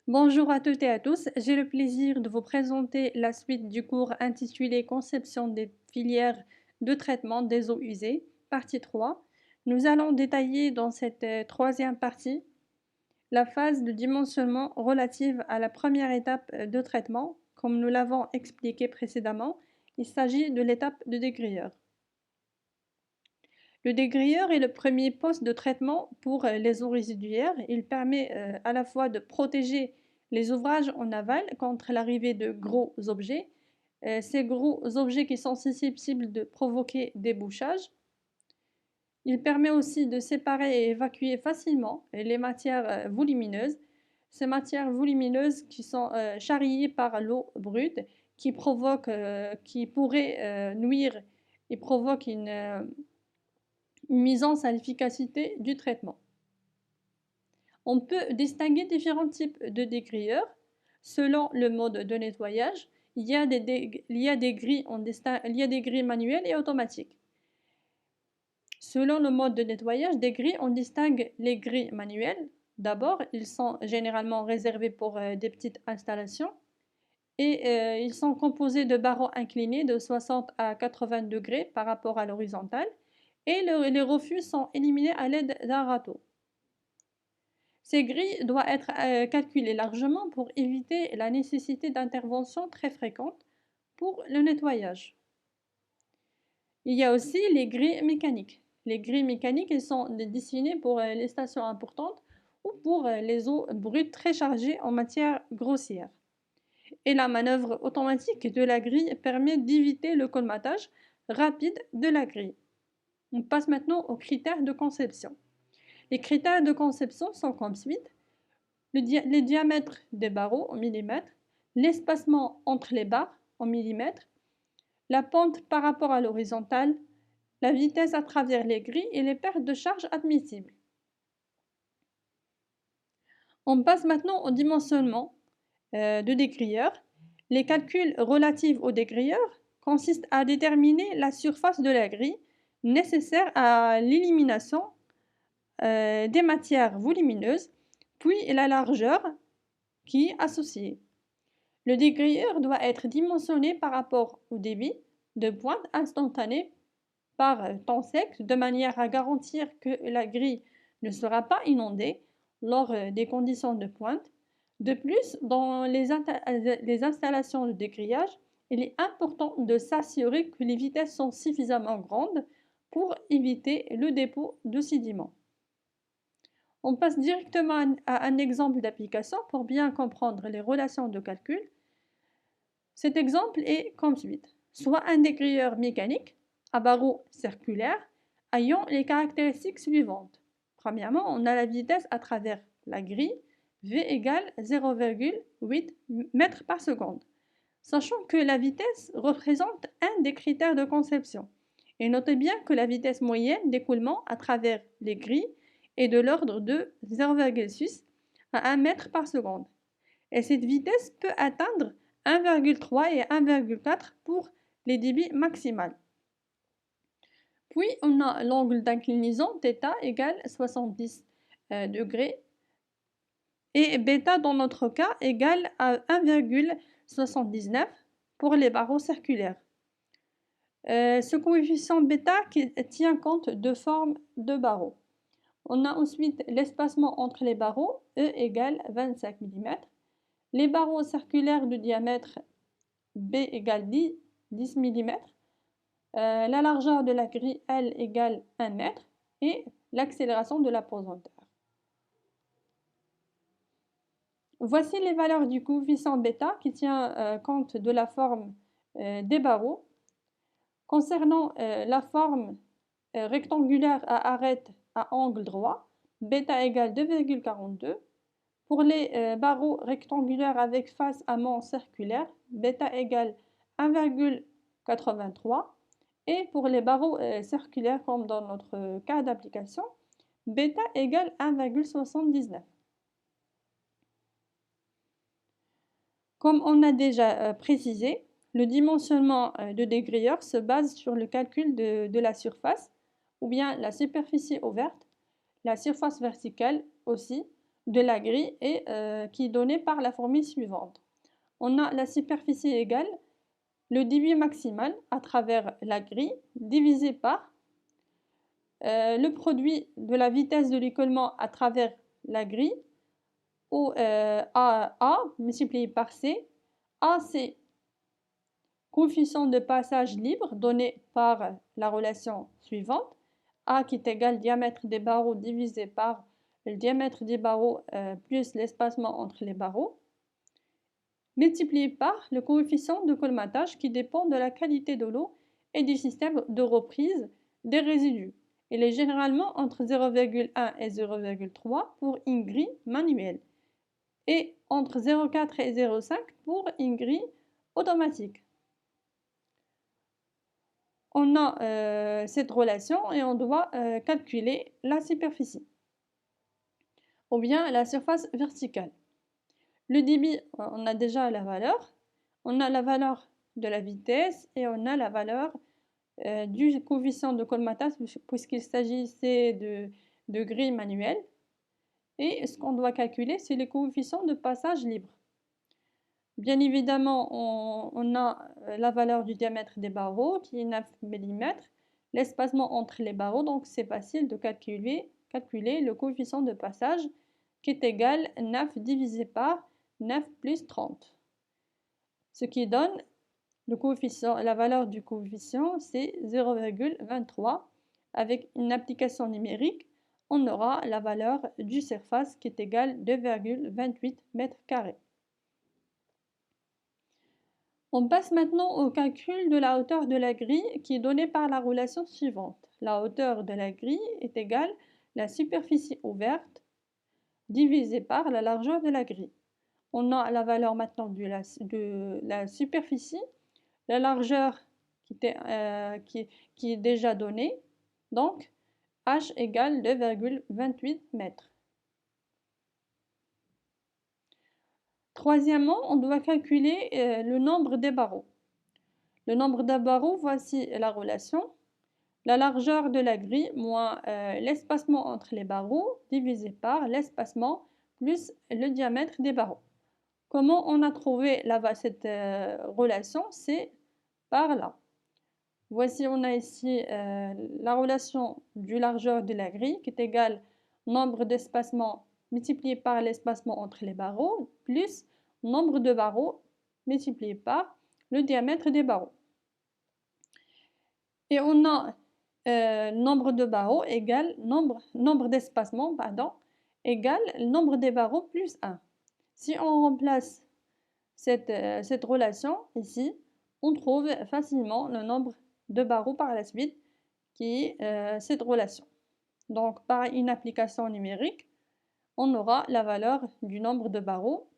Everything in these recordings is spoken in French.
Bonjour à toutes et à tous, j'ai le plaisir de vous présenter la suite du cours intitulé Conception des filières de traitement des eaux usées, partie 3. Nous allons détailler dans cette troisième partie la phase de dimensionnement relative à la première étape de traitement. Comme nous l'avons expliqué précédemment, il s'agit de l'étape de dégrilleur. Le dégrilleur est le premier poste de traitement pour les eaux résiduaires. Il permet à la fois de protéger les ouvrages en aval contre l'arrivée de gros objets. Ces gros objets qui sont susceptibles de provoquer des bouchages. Il permet aussi de séparer et évacuer facilement les matières volumineuses. Ces matières volumineuses qui sont charriées par l'eau brute, qui pourraient nuire et provoquent une nuisance à l'efficacité du traitement. On peut distinguer différents types de dégrilleurs selon le mode de nettoyage. Il y a des grilles manuelles et automatiques. Selon le mode de nettoyage des grilles, on distingue les grilles manuelles. D'abord, ils sont généralement réservés pour des petites installations et ils sont composés de barreaux inclinés de 60 à 80 degrés par rapport à l'horizontale et les refus sont éliminés à l'aide d'un râteau. Ces grilles doivent être calculées largement pour éviter la nécessité d'interventions très fréquentes pour le nettoyage. Il y a aussi les grilles mécaniques. Les grilles mécaniques elles sont destinées pour les stations importantes ou pour les eaux brutes très chargées en matière grossière. Et la manœuvre automatique de la grille permet d'éviter le colmatage rapide de la grille. On passe maintenant aux critères de conception. Les critères de conception sont comme suit. Les diamètres des barreaux en millimètres, l'espacement entre les barres en millimètres, la pente par rapport à l'horizontale, la vitesse à travers les grilles et les pertes de charge admissibles. On passe maintenant au dimensionnement de dégrilleur. Les calculs relatifs au dégrilleur consistent à déterminer la surface de la grille nécessaire à l'élimination des matières volumineuses, puis la largeur qui est associée. Le dégrilleur doit être dimensionné par rapport au débit de pointe instantané par temps sec, de manière à garantir que la grille ne sera pas inondée lors des conditions de pointe. De plus, dans les installations de dégrillage, il est important de s'assurer que les vitesses sont suffisamment grandes pour éviter le dépôt de sédiments. On passe directement à un exemple d'application pour bien comprendre les relations de calcul. Cet exemple est comme suit. Soit un dégrilleur mécanique à barreaux circulaires ayant les caractéristiques suivantes. Premièrement, on a la vitesse à travers la grille, V égale 0,8 mètres par seconde. Sachant que la vitesse représente un des critères de conception. Et notez bien que la vitesse moyenne d'écoulement à travers les grilles est de l'ordre de 0,6 à 1 mètre par seconde. Et cette vitesse peut atteindre 1,3 et 1,4 pour les débits maximaux. Puis on a l'angle d'inclinaison θ égale 70 degrés et β dans notre cas égale à 1,79 pour les barreaux circulaires. Ce coefficient β qui tient compte de forme de barreaux. On a ensuite l'espacement entre les barreaux, E égale 25 mm. Les barreaux circulaires de diamètre B égale 10 mm. La largeur de la grille L égale 1 mètre et l'accélération de la pesanteur. Voici les valeurs du coefficient β qui tient compte de la forme des barreaux. Concernant la forme rectangulaire à arête à angle droit, β égale 2,42. Pour les barreaux rectangulaires avec face amont circulaire, β égale 1,83. Et pour les barreaux circulaires, comme dans notre cas d'application, β égale 1,79. Comme on a déjà précisé, le dimensionnement de dégrilleur se base sur le calcul de la surface, ou bien la superficie ouverte, la surface verticale aussi, de la grille et qui est donnée par la formule suivante. On a la superficie égale le débit maximal à travers la grille divisé par le produit de la vitesse de l'écoulement à travers la grille ou A multiplié par C. A, c'est coefficient de passage libre donné par la relation suivante. A qui est égal diamètre des barreaux divisé par le diamètre des barreaux plus l'espacement entre les barreaux, multiplié par le coefficient de colmatage qui dépend de la qualité de l'eau et du système de reprise des résidus. Il est généralement entre 0,1 et 0,3 pour une grille manuelle et entre 0,4 et 0,5 pour une grille automatique. On a cette relation et on doit calculer la superficie ou bien la surface verticale. Le débit, on a déjà la valeur. On a la valeur de la vitesse et on a la valeur du coefficient de colmatage puisqu'il s'agissait de grilles manuelles. Et ce qu'on doit calculer, c'est les coefficients de passage libre. Bien évidemment, on a la valeur du diamètre des barreaux qui est 9 mm, l'espacement entre les barreaux, donc c'est facile de calculer le coefficient de passage qui est égal à 9 divisé par 9 plus 30. Ce qui donne le coefficient, la valeur du coefficient, c'est 0,23. Avec une application numérique, on aura la valeur du surface qui est égale à 2,28 m². On passe maintenant au calcul de la hauteur de la grille qui est donnée par la relation suivante. La hauteur de la grille est égale à la superficie ouverte divisée par la largeur de la grille. On a la valeur maintenant de la superficie, la largeur qui est déjà donnée, donc h égale 2,28 mètres. Troisièmement, on doit calculer le nombre des barreaux. Le nombre de barreaux, voici la relation. La largeur de la grille moins l'espacement entre les barreaux divisé par l'espacement plus le diamètre des barreaux. Comment on a trouvé cette relation? C'est par là. Voici, on a ici la relation du largeur de la grille qui est égale au nombre d'espacements multiplié par l'espacement entre les barreaux plus nombre de barreaux multiplié par le diamètre des barreaux. Et on a nombre de barreaux égale nombre d'espacements égale nombre des barreaux plus 1. Si on remplace cette relation ici, on trouve facilement le nombre de barreaux par la suite qui est cette relation. Donc par une application numérique, on aura la valeur du nombre de barreaux.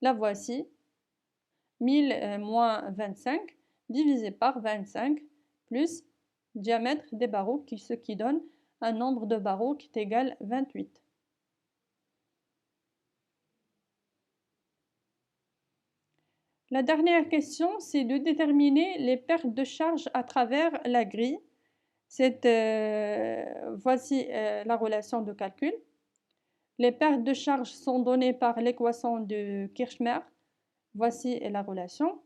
La voici, 1000 moins 25 divisé par 25 plus diamètre des barreaux, ce qui donne un nombre de barreaux qui est égal à 28. La dernière question, c'est de déterminer les pertes de charge à travers la grille. Voici la relation de calcul. Les pertes de charge sont données par l'équation de Kirchner. Voici la relation.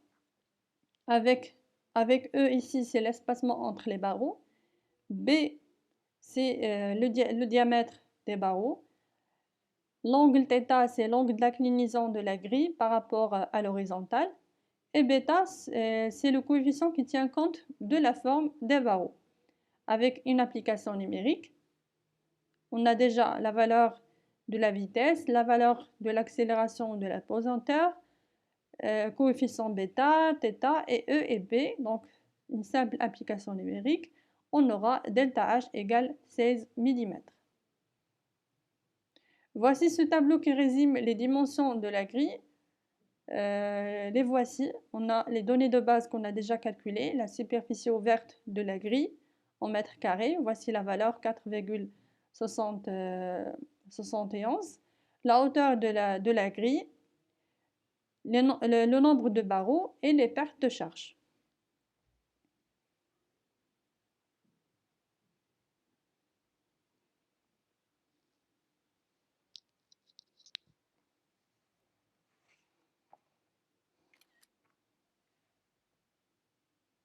Avec E ici, c'est l'espacement entre les barreaux. B, c'est le diamètre des barreaux. L'angle θ, c'est l'angle d'inclinaison de la grille par rapport à l'horizontale. Et β, c'est le coefficient qui tient compte de la forme des barreaux. Avec une application numérique, on a déjà la valeur de la vitesse, la valeur de l'accélération de la pesanteur, coefficient bêta, θ et E et B, donc une simple application numérique, on aura ΔH égale 16 mm. Voici ce tableau qui résume les dimensions de la grille. Les voici. On a les données de base qu'on a déjà calculées, la superficie ouverte de la grille en mètres carrés. Voici la valeur 4,71. La hauteur de la grille, le nombre de barreaux et les pertes de charge.